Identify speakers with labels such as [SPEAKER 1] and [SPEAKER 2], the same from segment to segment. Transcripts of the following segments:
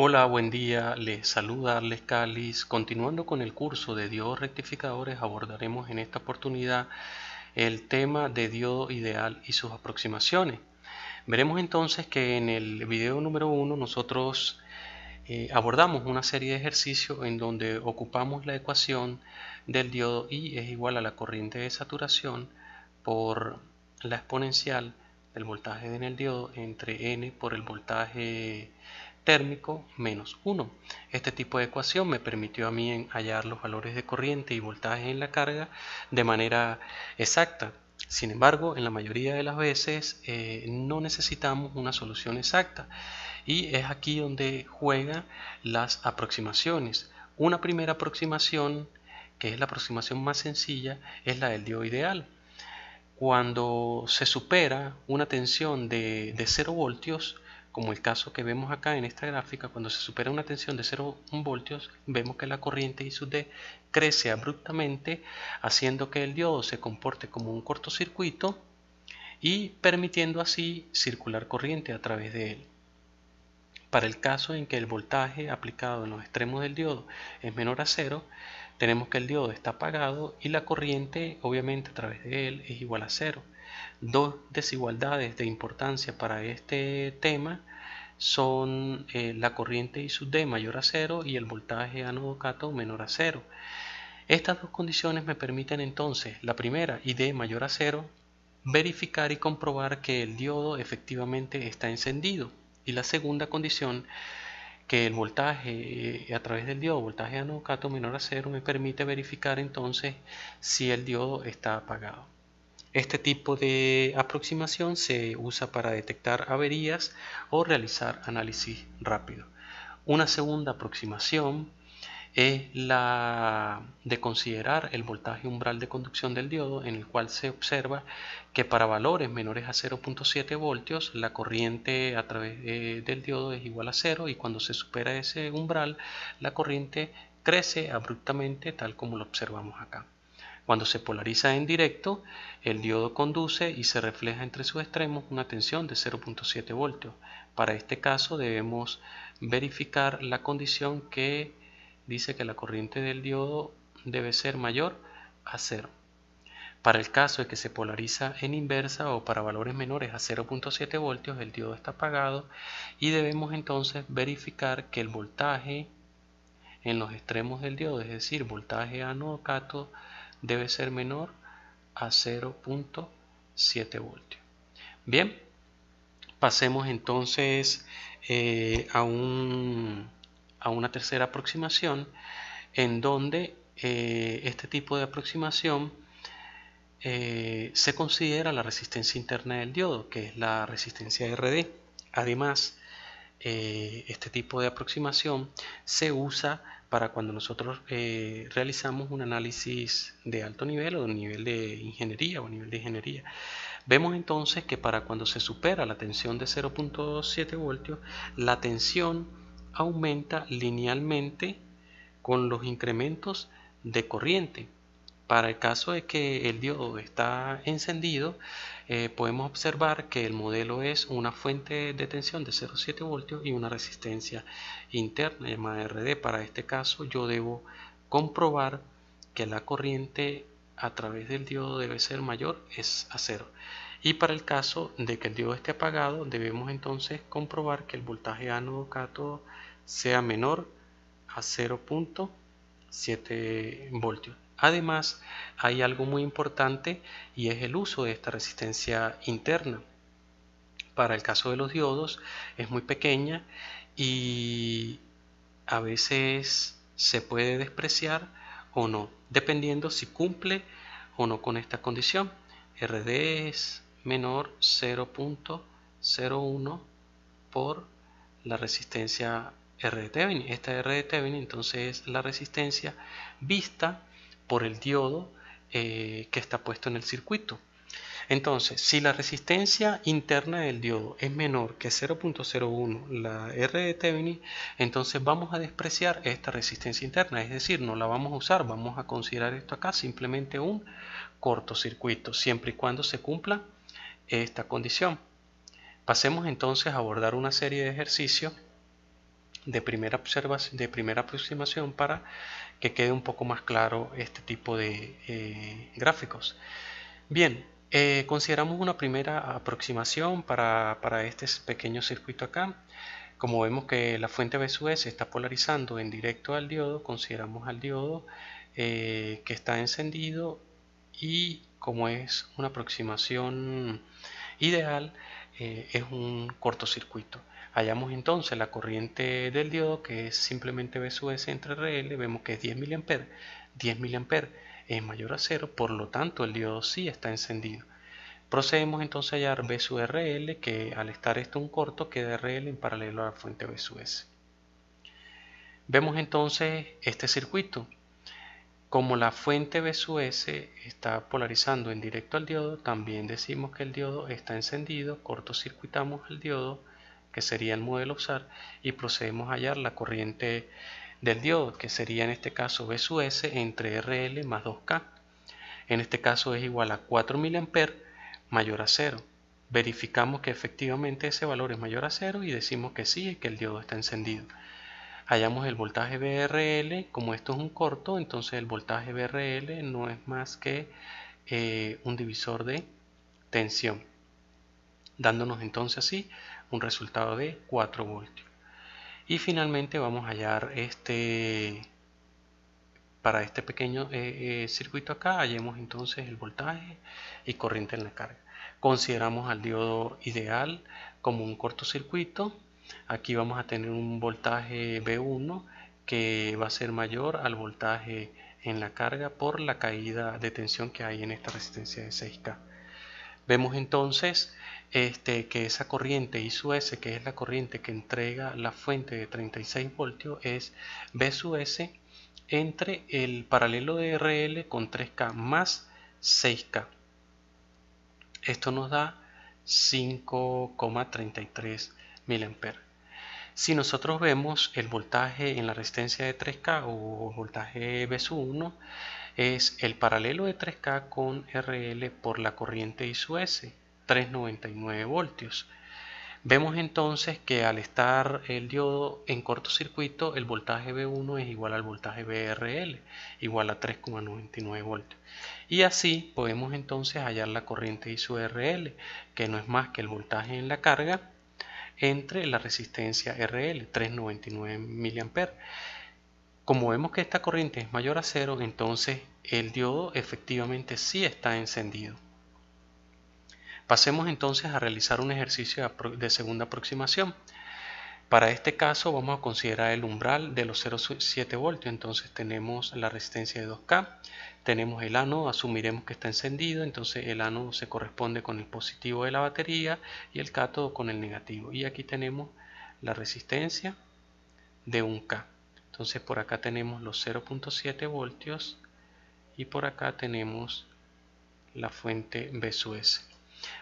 [SPEAKER 1] Hola, buen día. Les saluda Arles Calis. Continuando con el curso de diodos rectificadores, abordaremos en esta oportunidad el tema de diodo ideal y sus aproximaciones. Veremos entonces que en el video número 1 nosotros abordamos una serie de ejercicios en donde ocupamos la ecuación del diodo I es igual a la corriente de saturación por la exponencial del voltaje en el diodo entre N por el voltaje térmico menos 1. Este tipo de ecuación me permitió a mí hallar los valores de corriente y voltaje en la carga de manera exacta. Sin embargo, en la mayoría de las veces no necesitamos una solución exacta y es aquí donde juegan las aproximaciones. Una primera aproximación, que es la aproximación más sencilla, es la del diodo ideal. Cuando se supera una tensión de 0 voltios, como el caso que vemos acá en esta gráfica, cuando se supera una tensión de 0 voltios, vemos que la corriente I sub D crece abruptamente, haciendo que el diodo se comporte como un cortocircuito y permitiendo así circular corriente a través de él. Para el caso en que el voltaje aplicado en los extremos del diodo es menor a 0, tenemos que el diodo está apagado y la corriente obviamente a través de él es igual a 0. Dos desigualdades de importancia para este tema son la corriente I sub D mayor a 0 y el voltaje ánodo-cátodo menor a 0. Estas dos condiciones me permiten entonces, la primera, ID mayor a 0, verificar y comprobar que el diodo efectivamente está encendido. Y la segunda condición, que el voltaje a través del diodo, voltaje ánodo-cátodo menor a 0, me permite verificar entonces si el diodo está apagado. Este tipo de aproximación se usa para detectar averías o realizar análisis rápido. Una segunda aproximación es la de considerar el voltaje umbral de conducción del diodo, en el cual se observa que para valores menores a 0.7 voltios la corriente a través del diodo es igual a 0 y cuando se supera ese umbral la corriente crece abruptamente tal como lo observamos acá. Cuando se polariza en directo, el diodo conduce y se refleja entre sus extremos una tensión de 0.7 voltios. Para este caso debemos verificar la condición que dice que la corriente del diodo debe ser mayor a 0. Para el caso de que se polariza en inversa o para valores menores a 0.7 voltios, el diodo está apagado y debemos entonces verificar que el voltaje en los extremos del diodo, es decir, voltaje ánodo-cátodo, debe ser menor a 0.7 voltios. Bien, pasemos entonces a una tercera aproximación en donde este tipo de aproximación se considera la resistencia interna del diodo, que es la resistencia RD. Además, este tipo de aproximación se usa para cuando nosotros realizamos un análisis de alto nivel o de nivel de ingeniería o nivel de ingeniería. Vemos entonces que para cuando se supera la tensión de 0.7 voltios, la tensión aumenta linealmente con los incrementos de corriente. Para el caso de que el diodo está encendido, podemos observar que el modelo es una fuente de tensión de 0.7 voltios y una resistencia interna llamada RD. Para este caso yo debo comprobar que la corriente a través del diodo debe ser mayor a 0. Y para el caso de que el diodo esté apagado, debemos entonces comprobar que el voltaje ánodo-cátodo sea menor a 0.7 voltios. Además, hay algo muy importante y es el uso de esta resistencia interna. Para el caso de los diodos es muy pequeña y a veces se puede despreciar o no, dependiendo si cumple o no con esta condición. RD es menor 0.01 por la resistencia R de Thevenin. Esta R de Thevenin entonces es la resistencia vista por el diodo que está puesto en el circuito. Entonces, si la resistencia interna del diodo es menor que 0.01 la R de Thevenin, entonces vamos a despreciar esta resistencia interna, es decir, no la vamos a usar, vamos a considerar esto acá simplemente un cortocircuito, siempre y cuando se cumpla esta condición. Pasemos entonces a abordar una serie de ejercicios de primera aproximación para que quede un poco más claro este tipo de gráficos. Bien, consideramos una primera aproximación para este pequeño circuito acá. Como vemos que la fuente B sub S está polarizando en directo al diodo, consideramos al diodo que está encendido, y como es una aproximación ideal, es un cortocircuito. Hallamos entonces la corriente del diodo, que es simplemente B sub S entre RL, vemos que es 10 mA. 10 mA es mayor a 0, por lo tanto el diodo sí está encendido. Procedemos entonces a hallar B sub RL, que al estar esto un corto queda RL en paralelo a la fuente B sub S. Vemos entonces este circuito. Como la fuente B sub S está polarizando en directo al diodo, también decimos que el diodo está encendido, cortocircuitamos el diodo, que sería el modelo a usar, y procedemos a hallar la corriente del diodo, que sería en este caso B sub S entre RL más 2K. En este caso es igual a 4 mA mayor a 0. Verificamos que efectivamente ese valor es mayor a 0 y decimos que sí, que el diodo está encendido. Hallamos el voltaje VRL. Como esto es un corto, entonces el voltaje VRL no es más que un divisor de tensión, dándonos entonces así un resultado de 4 voltios. Y finalmente vamos a hallar para este pequeño circuito acá, hallemos entonces el voltaje y corriente en la carga. Consideramos al diodo ideal como un cortocircuito. Aquí vamos a tener un voltaje V1 que va a ser mayor al voltaje en la carga por la caída de tensión que hay en esta resistencia de 6K. Vemos entonces que esa corriente I sub S, que es la corriente que entrega la fuente de 36 voltios, es B sub S entre el paralelo de RL con 3K más 6K. Esto nos da 5,33 mA. Si nosotros vemos el voltaje en la resistencia de 3K o voltaje B sub 1, es el paralelo de 3K con RL por la corriente I sub S, 399 voltios. Vemos entonces que al estar el diodo en cortocircuito, el voltaje V1 es igual al voltaje VRL, igual a 3,99 voltios. Y así podemos entonces hallar la corriente I sub RL, que no es más que el voltaje en la carga entre la resistencia RL, 399 mA. Como vemos que esta corriente es mayor a 0, entonces el diodo efectivamente sí está encendido. Pasemos entonces a realizar un ejercicio de segunda aproximación. Para este caso vamos a considerar el umbral de los 0,7 voltios. Entonces tenemos la resistencia de 2K, tenemos el ánodo, asumiremos que está encendido, entonces el ánodo se corresponde con el positivo de la batería y el cátodo con el negativo. Y aquí tenemos la resistencia de 1K. Entonces por acá tenemos los 0,7 voltios y por acá tenemos la fuente B sub S.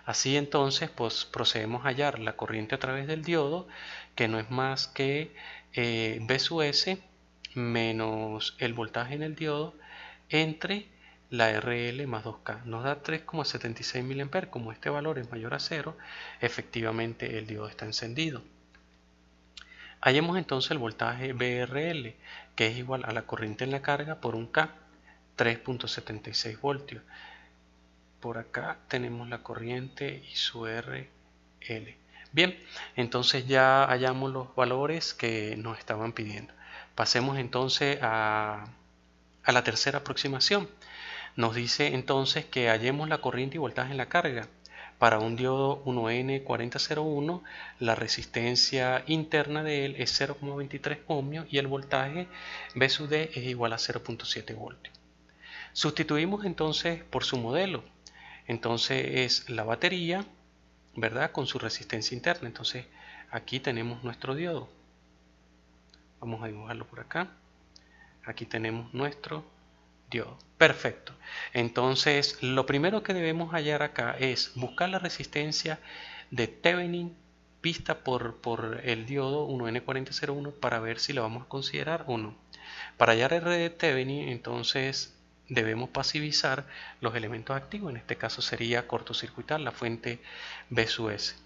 [SPEAKER 1] Así entonces pues procedemos a hallar la corriente a través del diodo, que no es más que B sub S menos el voltaje en el diodo entre la RL más 2K. Nos da 3,76 mA. Como este valor es mayor a 0, efectivamente el diodo está encendido. Hallemos entonces el voltaje VRL, que es igual a la corriente en la carga por 1K, 3,76 voltios. Por acá tenemos la corriente y su RL. Bien, entonces ya hallamos los valores que nos estaban pidiendo. Pasemos entonces a la tercera aproximación. Nos dice entonces que hallemos la corriente y voltaje en la carga. Para un diodo 1N4001, la resistencia interna de él es 0,23 ohmios y el voltaje V sub D es igual a 0,7 voltios. Sustituimos entonces por su modelo. Entonces es la batería, ¿verdad?, con su resistencia interna. Entonces aquí tenemos nuestro diodo. Vamos a dibujarlo por acá. Aquí tenemos nuestro diodo. Perfecto. Entonces lo primero que debemos hallar acá es buscar la resistencia de Thevenin vista por el diodo 1N4001 para ver si la vamos a considerar o no. Para hallar R de Thevenin, entonces debemos pasivizar los elementos activos. En este caso sería cortocircuitar la fuente B sub S.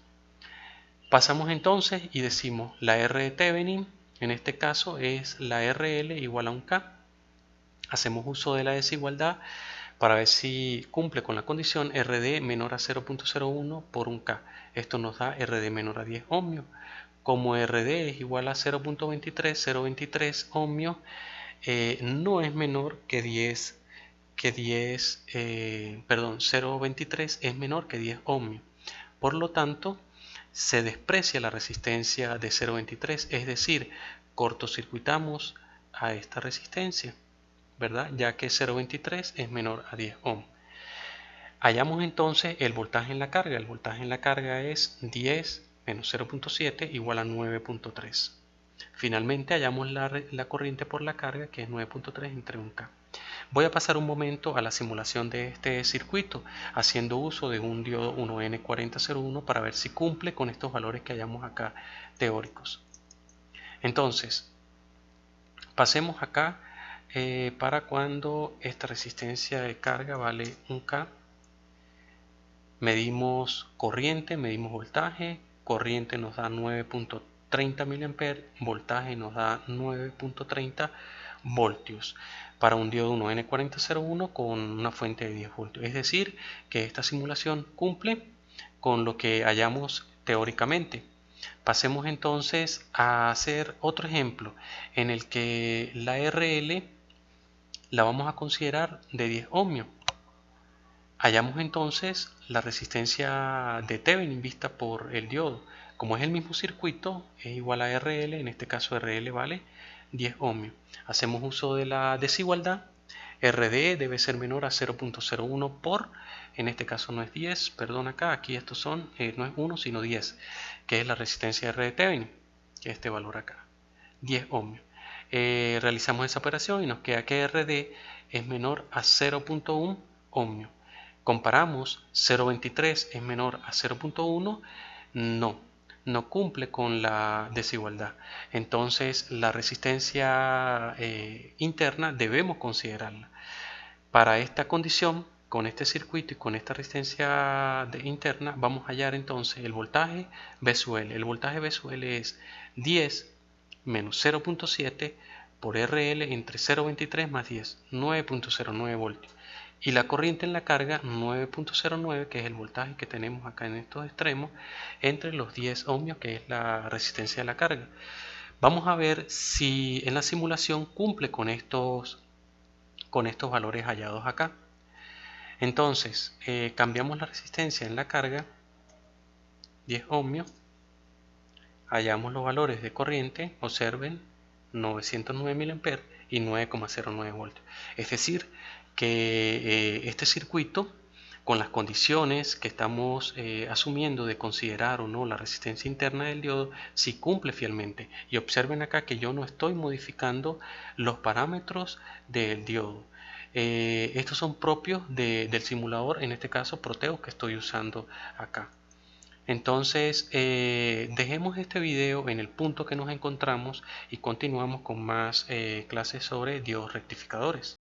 [SPEAKER 1] Pasamos entonces y decimos la R de Thevenin En este caso es la RL igual a un K. Hacemos uso de la desigualdad para ver si cumple con la condición RD menor a 0.01 por un K. Esto nos da RD menor a 10 ohmios. Como RD es igual a 0.23 ohmios, no es menor que 0.23 es menor que 10 ohmios. Por lo tanto, se desprecia la resistencia de 0.23, es decir, cortocircuitamos a esta resistencia, ¿verdad? Ya que 0.23 es menor a 10 ohms. Hallamos entonces el voltaje en la carga. El voltaje en la carga es 10 menos 0.7 igual a 9.3. Finalmente hallamos la corriente por la carga, que es 9.3 entre 1K. Voy a pasar un momento a la simulación de este circuito haciendo uso de un diodo 1N4001 para ver si cumple con estos valores que hallamos acá teóricos. Entonces, pasemos acá para cuando esta resistencia de carga vale 1K. Medimos corriente, medimos voltaje. Corriente nos da 9.30 mA, voltaje nos da 9.30 voltios para un diodo 1N4001 con una fuente de 10 voltios. Es decir, que esta simulación cumple con lo que hallamos teóricamente. Pasemos entonces a hacer otro ejemplo en el que la RL la vamos a considerar de 10 ohmios. Hallamos entonces la resistencia de Thevenin vista por el diodo. Como es el mismo circuito, es igual a RL, en este caso RL vale 10 ohmios. Hacemos uso de la desigualdad. RD debe ser menor a 0.01 por, en este caso no es 10, perdón acá, aquí estos son, no es 1 sino 10, que es la resistencia R de Thevenin, que es este valor acá, 10 ohmios. Realizamos esa operación y nos queda que RD es menor a 0.1 ohmios. Comparamos 0.23 es menor a 0.1, no cumple con la desigualdad. Entonces la resistencia interna debemos considerarla. Para esta condición, con este circuito y con esta resistencia interna, vamos a hallar entonces el voltaje V sub L. El voltaje V sub L es 10 menos 0.7 por RL entre 0.23 más 10, 9.09 voltios. Y la corriente en la carga 9.09, que es el voltaje que tenemos acá en estos extremos, entre los 10 ohmios, que es la resistencia de la carga. Vamos a ver si en la simulación cumple con estos valores hallados acá. Entonces, cambiamos la resistencia en la carga, 10 ohmios, hallamos los valores de corriente, observen, 909 mA y 9,09 voltios. Es decir, que este circuito, con las condiciones que estamos asumiendo de considerar o no la resistencia interna del diodo, sí cumple fielmente. Y observen acá que yo no estoy modificando los parámetros del diodo. Estos son propios del simulador, en este caso Proteus, que estoy usando acá. Entonces, dejemos este video en el punto que nos encontramos y continuamos con más clases sobre diodos rectificadores.